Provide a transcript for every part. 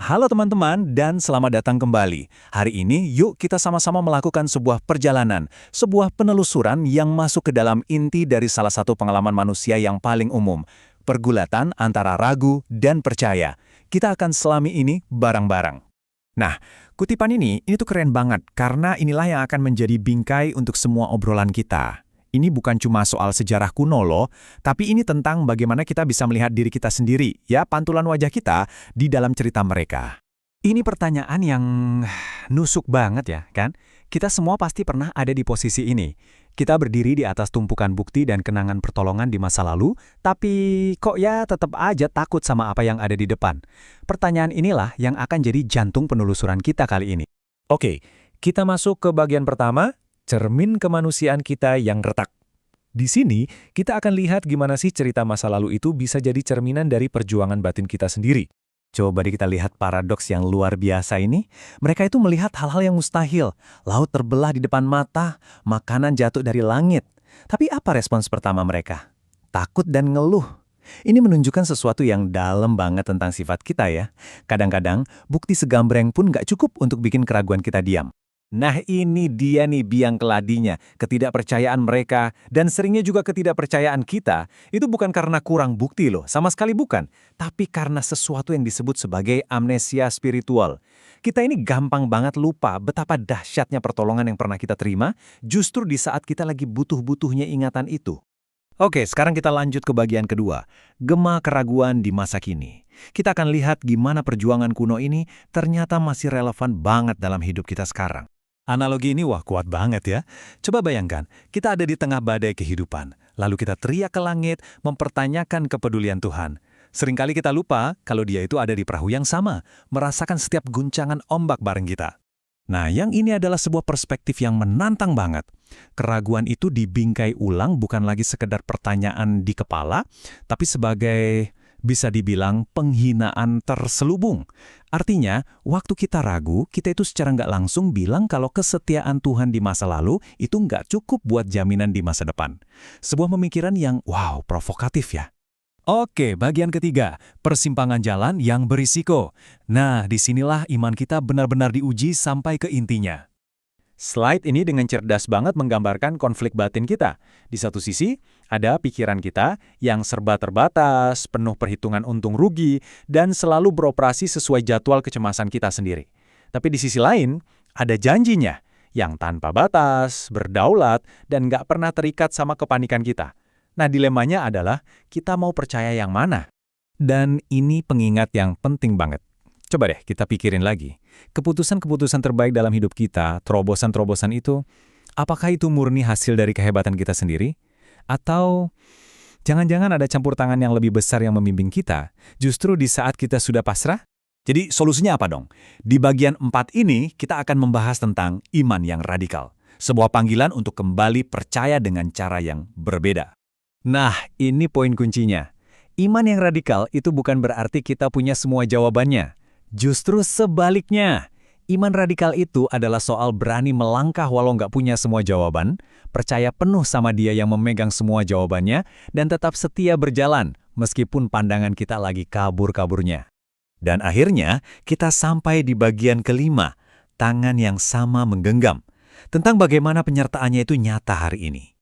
Halo teman-teman dan selamat datang kembali. Hari ini yuk kita sama-sama melakukan sebuah perjalanan, sebuah penelusuran yang masuk ke dalam inti dari salah satu pengalaman manusia yang paling umum, pergulatan antara ragu dan percaya. Kita akan selami ini bareng-bareng. Nah, kutipan ini tuh keren banget karena inilah yang akan menjadi bingkai untuk semua obrolan kita. Ini bukan cuma soal sejarah kuno loh, tapi ini tentang bagaimana kita bisa melihat diri kita sendiri, ya pantulan wajah kita di dalam cerita mereka. Ini pertanyaan yang nusuk banget ya, kan? Kita semua pasti pernah ada di posisi ini. Kita berdiri di atas tumpukan bukti dan kenangan pertolongan di masa lalu, tapi kok ya tetap aja takut sama apa yang ada di depan. Pertanyaan inilah yang akan jadi jantung penelusuran kita kali ini. Oke, kita masuk ke bagian pertama, cermin kemanusiaan kita yang retak. Di sini, kita akan lihat gimana sih cerita masa lalu itu bisa jadi cerminan dari perjuangan batin kita sendiri. Coba deh kita lihat paradoks yang luar biasa ini. Mereka itu melihat hal-hal yang mustahil. Laut terbelah di depan mata, makanan jatuh dari langit. Tapi apa respons pertama mereka? Takut dan ngeluh. Ini menunjukkan sesuatu yang dalam banget tentang sifat kita ya. Kadang-kadang, bukti segambreng pun nggak cukup untuk bikin keraguan kita diam. Nah ini dia nih biang keladinya, ketidakpercayaan mereka, dan seringnya juga ketidakpercayaan kita, itu bukan karena kurang bukti loh, sama sekali bukan, tapi karena sesuatu yang disebut sebagai amnesia spiritual. Kita ini gampang banget lupa betapa dahsyatnya pertolongan yang pernah kita terima, justru di saat kita lagi butuh-butuhnya ingatan itu. Oke, sekarang kita lanjut ke bagian kedua, gema keraguan di masa kini. Kita akan lihat gimana perjuangan kuno ini ternyata masih relevan banget dalam hidup kita sekarang. Analogi ini wah kuat banget ya. Coba bayangkan, kita ada di tengah badai kehidupan, lalu kita teriak ke langit, mempertanyakan kepedulian Tuhan. Seringkali kita lupa kalau Dia itu ada di perahu yang sama, merasakan setiap guncangan ombak bareng kita. Nah, yang ini adalah sebuah perspektif yang menantang banget. Keraguan itu dibingkai ulang bukan lagi sekedar pertanyaan di kepala, tapi sebagai bisa dibilang penghinaan terselubung. Artinya, waktu kita ragu, kita itu secara nggak langsung bilang kalau kesetiaan Tuhan di masa lalu itu nggak cukup buat jaminan di masa depan. Sebuah pemikiran yang, wow, provokatif ya. Oke, bagian ketiga, persimpangan jalan yang berisiko. Nah, disinilah iman kita benar-benar diuji sampai ke intinya. Slide ini dengan cerdas banget menggambarkan konflik batin kita. Di satu sisi, ada pikiran kita yang serba terbatas, penuh perhitungan untung rugi, dan selalu beroperasi sesuai jadwal kecemasan kita sendiri. Tapi di sisi lain, ada janjinya yang tanpa batas, berdaulat, dan nggak pernah terikat sama kepanikan kita. Nah, dilemanya adalah kita mau percaya yang mana? Dan ini pengingat yang penting banget. Coba deh kita pikirin lagi. Keputusan-keputusan terbaik dalam hidup kita, terobosan-terobosan itu, apakah itu murni hasil dari kehebatan kita sendiri? Atau jangan-jangan ada campur tangan yang lebih besar yang membimbing kita, justru di saat kita sudah pasrah? Jadi solusinya apa dong? Di bagian 4 ini kita akan membahas tentang iman yang radikal. Sebuah panggilan untuk kembali percaya dengan cara yang berbeda. Nah, ini poin kuncinya. Iman yang radikal itu bukan berarti kita punya semua jawabannya. Justru sebaliknya, iman radikal itu adalah soal berani melangkah walau nggak punya semua jawaban, percaya penuh sama Dia yang memegang semua jawabannya, dan tetap setia berjalan meskipun pandangan kita lagi kabur-kaburnya. Dan akhirnya, kita sampai di bagian kelima, tangan yang sama menggenggam, tentang bagaimana penyertaannya itu nyata hari ini.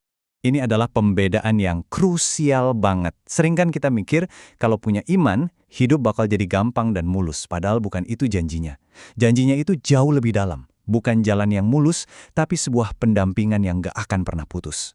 Ini adalah pembedaan yang krusial banget. Sering kan kita mikir kalau punya iman, hidup bakal jadi gampang dan mulus. Padahal bukan itu janjinya. Janjinya itu jauh lebih dalam. Bukan jalan yang mulus, tapi sebuah pendampingan yang gak akan pernah putus.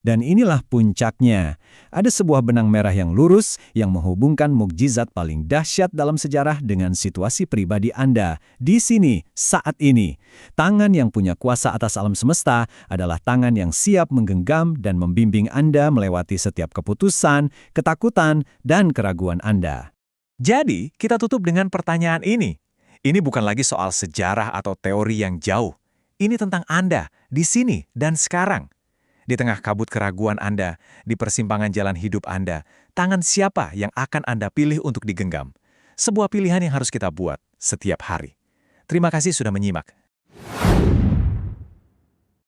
Dan inilah puncaknya. Ada sebuah benang merah yang lurus yang menghubungkan mukjizat paling dahsyat dalam sejarah dengan situasi pribadi Anda. Di sini, saat ini. Tangan yang punya kuasa atas alam semesta adalah tangan yang siap menggenggam dan membimbing Anda melewati setiap keputusan, ketakutan, dan keraguan Anda. Jadi, kita tutup dengan pertanyaan ini. Ini bukan lagi soal sejarah atau teori yang jauh. Ini tentang Anda, di sini dan sekarang. Di tengah kabut keraguan Anda, di persimpangan jalan hidup Anda, tangan siapa yang akan Anda pilih untuk digenggam? Sebuah pilihan yang harus kita buat setiap hari. Terima kasih sudah menyimak.